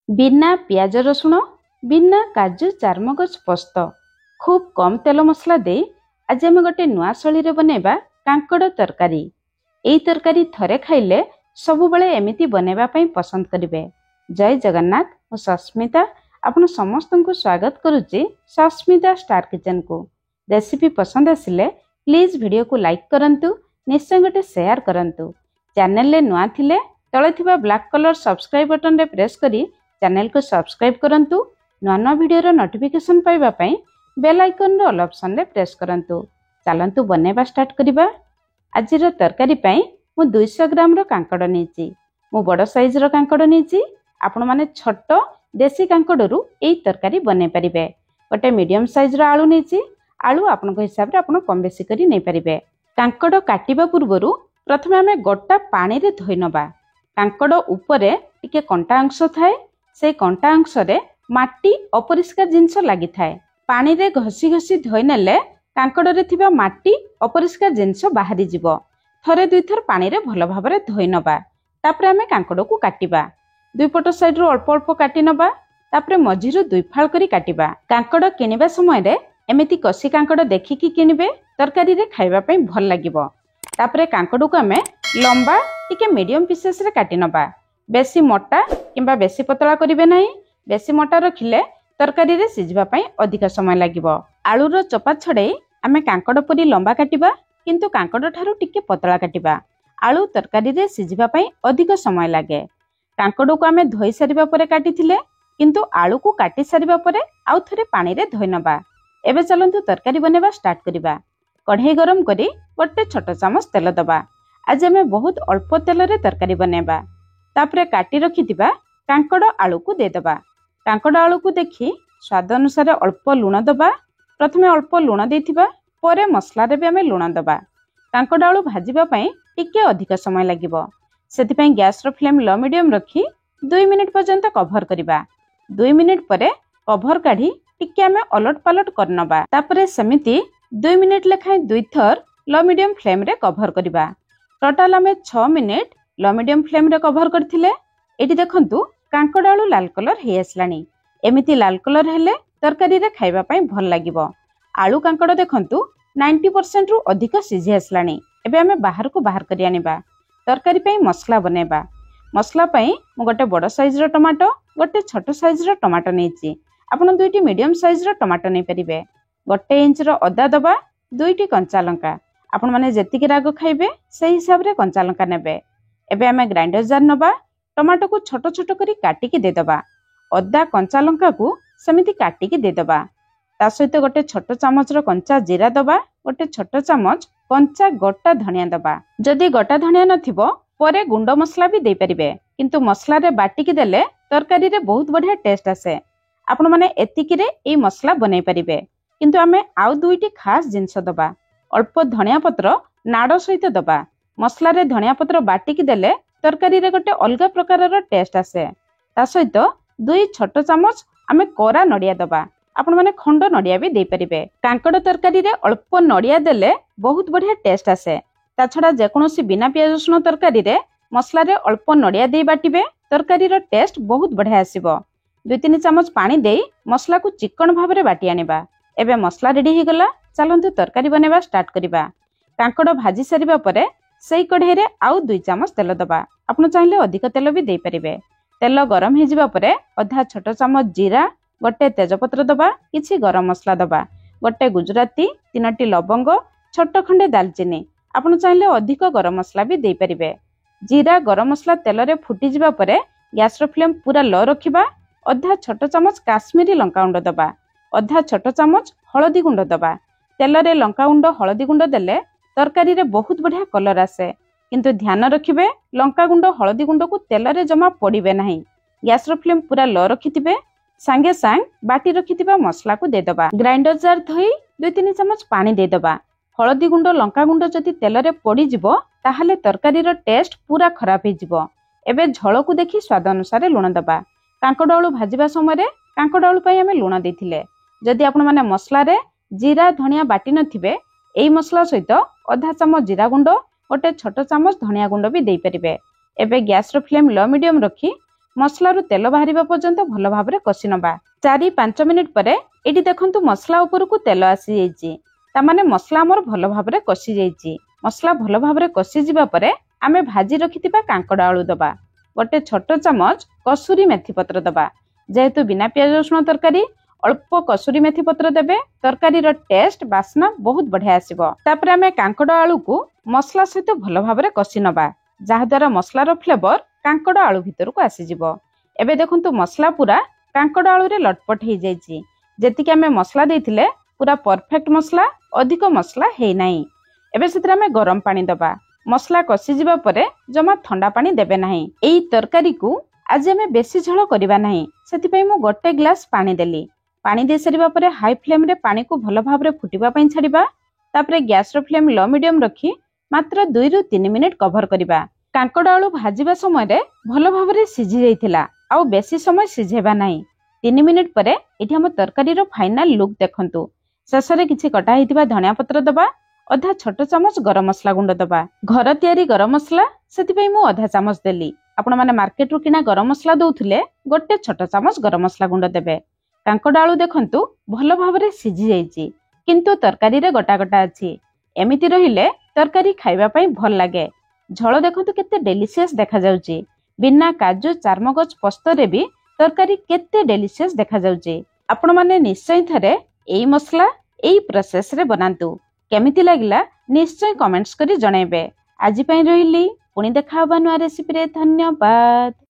बिना पियाज रसुण बिना काजू चारमगज पोस्त खूब कम तेल मसला दे आज आम गोटे नुआ शैली रे बनैबा कांकड़ तरकारी। एई तरकारी थरे खाइले सबुबले एमिति बनैबा पई पसंद करिवे। जय जगन्नाथ। मु सस्मिता आपण समस्त को स्वागत करुच्ची सस्मिता स्टार किचन को। रेसिपी पसंद आसिले प्लीज वीडियो को लाइक करंतु, निश्चय गोटे शेयर करंतु। चैनल ले नुआ थिले तळे थिबा ब्लैक कलर सब्सक्राइब बटन रे प्रेस करी चैनल को सब्सक्राइब करंतु। नुआ नुआ वीडियो रो नोटिफिकेशन पाइबा पई बेल आइकन रो ऑल ऑप्शन रे प्रेस करंतु। चलंतु बनेबा स्टार्ट करिबा। आज रो तरकारी पई मु 200 ग्राम रो कांकड़ नेची। मु बड़ साइज रो कांकड़ नेची। आपण माने छोट देसी कांकड़ रु एई तरकारी बने परिबे। गोटे मीडियम साइज रो आलू नेची। आलू आपन को हिसाब रे आपण कम बेसी करी नै परिबे। कांकड़ काटिबा पूर्वरु प्रथमे हमें गोटा पानी रे धोई नबा। कांकड़ ऊपरे टिके कंटा अंश थाए। से कंटा अंश रे माटी अपरिष्कार जिंस लागि थाए। पानी रे घसी घसी धोई नेले कांकड़ रे थिबा माटी अपरिष्कार जिंस बाहरी जिवो। थरे दुई थर पानी रे भलो भाबरे धोई नबा। तापरे हमें कांकड़ को काटिबा। दुई पट साइड रो अल्प अल्प काटी नबा। तापरे मझिरु दुई फाळ करी काटिबा। कांकड़ किनिबा समय रे एमिति कसी कांकड़ देखिकी किनिबे, तरकारी रे खाइबा पई भल लागिबो। तापरे कांकड़ को हमें लंबा टिके मीडियम पीसेस रे काटी नबा। बेसी मोटा किंबा बेसी पतला करिवे नाही। बेसी मोटा रखिले तरकारी रे सिझबा पई अधिक समय लागिबो। आलू रो चोपा छडे आमे कांकड़ पुरी लंबा काटिबा, किंतु कांकड़ ठारू टिके पतला काटिबा। आलू तरकारी रे सिझबा पई अधिक समय लागे। कांकड़ को आमे धोई सारिबा परे काटिथिले, किंतु आलू को काटी सारिबा परे आउ थरे पानी रे धोई नबा। एबे चलंतु तरकारी बनेबा स्टार्ट करिबा। कढ़ाई गरम करी गोटे छोट चामच तेल दबा। आज आमे बहुत अल्प तेल रे तरकारी बनेबा। तापरे काटी रखिथिबा कांकड़ आलू को दे दबा। कांकड़ आलू को देखि स्वाद अनुसार अल्प लूण दबा। प्रथमे अल्प लूण देथिबा, परे मसला रे भी आमे लूण दबा। कांकड़ आलू भाजिबा पई टिके अधिक समय लागिबो। सेति पई गैस रो फ्लेम लो मीडियम रखी 2 मिनिट पर्यंत कवर करिबा। 2 मिनिट परे कवर काढी टिके आमे अलट पालट करनबा। तापरे समिति 2 मिनिट लेखाय दुई थर लो मीडियम फ्लेम रे कवर करिबा। टोटल आमे 6 मिनिट लो मीडियम फ्लेम रे कवर करथिले। एटी देखंतु कांकड़ आलू लाल कलर हे आसलानी। एमिति लाल कलर हेले तरकारी रे खाइबा पई भल लागिबो। आलू कांकड़ देखंतु 90% रु अधिक सिझी आसलानी। एबे आमे बाहर को बाहर करि आनिबा। तरकारी पई मसला बनेबा। मसला पई मु गोटे बड़ साइज रो टमाटो, गोटे छोट साइज रो टमाटो नेची। आपण दुईटी मीडियम साइज रो टमाटो नै परिबे। 1 इंच रो अदा दबा। 2टी कंचा लंका। आपण माने जेतिकी राग खाइबे सेही हिसाब रे कंचा लंका नेबे। एबे आमे ग्राइंडर जार नबा। टमाटो को छोट छोट करी काटिकी दे दबा। अदा कंचा लंका को समिति काटिकी दे दबा। ता सहित गोटे छोट चामच रो कंचा जीरा दबा। गोटे छोट चामच कंचा गोटा धनिया दबा। जदि गोटा धनिया नथिबो परे गुंड मसला भी दे परिबे, किंतु मसला रे बाटिकी देले तरकारी रे बहुत बढ़िया टेस्ट आसे। आपण माने एतिकी रे एई मसला बनै परिबे, किंतु आमे आउ दुईटी खास जिंस दबा। अल्प धनिया पत्र नाड़ सहित दबा। मसला रे धनिया पत्र बाटिकी देले तरकारी रे गोटे अलगा प्रकार रो टेस्ट आसे। ता सहित 2 छोट चामच आमे कोरा नडिया दबा। आपण माने खंड नडिया भी दे परिबे। कांकड़ तरकारी रे अल्प नडिया देले बहुत बढ़िया टेस्ट आसे। ता छडा जे कोनोसी बिना पियाज रसुण तरकारी रे मसला रे अल्प नडिया दे बाटिबे, तरकारी रो टेस्ट बहुत बढ़िया आसीबो। 2-3 चामच पानी देई मसला को चिकन भाबरे बाटी आनिबा। एबे मसला रेडी हे गला। चलंतु तरकारी बनेबा स्टार्ट करिबा। कांकड़ भाजी सारिबा परे सेई कढ़ाई रे आउ 2 चामच तेल दबा। आपण चाहिले अधिक तेल भी दे परिबे। तेल गरम हे जिबा परे आधा छोट चामच जीरा, गोटे तेजपत्र दबा, किछि गरम मसला दबा, गोटे गुजराती, 3टी लवंग, छोट खंडे दालचीनी। आपण चाहिले अधिक गरम मसला भी दे परिबे। जीरा गरम मसला तेल रे फुटी जिबा परे गैस रो फ्लेम पूरा लो रखिबा। आधा छोट चामच काश्मीरी लंका गुंड दबा। आधा छोट चामच हळदी गुंड दबा। तेल रे लंका गुंड हळदी गुंड देले तरकारी रे बहुत बढ़िया कलर आसे, किंतु ध्यान रखिबे लंका गुंड हळदी गुंड को तेल रे जमा पड़िबे नाही। गैस रो फ्लेम पूरा लो रखिथिबे। संगे संग बाटी रखिथिबा मसला को दे दबा। ग्राइंडर जार धोई 2-3 चामच पानी दे दबा। हळदी गुंड लंका गुंड जदि तेल रे पड़ी जिवो ताहाले तरकारी रो टेस्ट पूरा खराब हे जिवो। एबे झळ को देखि स्वाद अनुसार लूण दबा। कांकड़ आलू भाजिबा समय रे कांकड़ आलू पई हमें लूण देथिले। जदि आपण माने मसला रे जीरा धनिया बाटी नथिबे, एई मसला सहित आधा चामच जीरा गुंड, गोटे छोट चामच धनिया गुंड भी दे परिबे। एबे गैस रो फ्लेम लो मीडियम रखी मसलारू तेल बाहर पर्यंत भल भाव कषि नबा। 4-5 मिनिट पर ये देखु मसला उपरकू तेल आसी जाइए, तामाने मसला आमर भल भाव कषि जाइए। मसला भल भाव कषि जावा परे आमे भाजी रखिथिबा कांकड़ आलू दबा। गोटे छोट चामच कसुरी मेथी पत्र दबा। जेहेतु बिना प्याज रसुण तरकारी अल्प कसुरी मेथी पत्र देबे, तरकारी टेस्ट बास्ना बहुत बढ़िया आसीबो। तापर आमे कांकड़ आलू को मसला सहित भल भाव कषि नबा, जहा द्वारा मसलार फ्लेवर कांकड़ आलू भितर को आसी जिवो। एबे देखंतु मसला पूरा कांकड़ आलू रे लटपट हो जाइए। जेतिके आमे मसला देथिले पूरा परफेक्ट मसला, अधिक मसला हे नाही। एबे सेतरा में गरम पानी दबा। मसला कषि जिबा परे जमा ठंडा पानी देबे नाही। एई तरकारी को आज आमे बेसी झोल करबा नाही, सेति पई मु गोटे ग्लास पानी देली। पानी दे सरिबा परे हाई फ्लेम रे पानी को भल भाव रे फुटिबा पई छाडिबा। तापरे गैस रो फ्लेम लो मीडियम रखी मात्र 2-3 मिनिट कवर करिबा। कांकड़ आलू भाजिबा समय रे भल भाव रे सिझी जाइथिला, आउ बेसी समय सिझेबा नाही। 3 मिनिट परे एठी हम तरकारी रो फाइनल लुक देखंतु। शेषरे किछि कटा हिथिबा धनिया पत्र दबा, अधा छोट चामच गरम मसला गुंड दबा। घर तयारी गरम मसला सेति पई मु अधा चामच देली। आपण माने मार्केट रो किना गरम मसला दउथिले गोटे छोट चामच गरम मसला गुंड देबे। कांकड़ आलू देखंतु भल भाव रे सिझी जाइछि, किंतु तरकारी रे गोटा गोटा अछि। एमिति रहिले तरकारी खाइबा पई भल लागे। झोल देखंतु केते डेलिशियस देखा जाउछि। बिना काजू चारमगज पोस्त रे भी तरकारी केते डेलिशियस देखा जाउछि। आपण माने निश्चय थरे एई मसला एई प्रोसेस रे बनांतु। केमिति लागिला निश्चय कमेंट्स करी जणाइबे। आज पई रहिली, पुणी देखा हबा नुआ रेसिपी रे। धन्यवाद।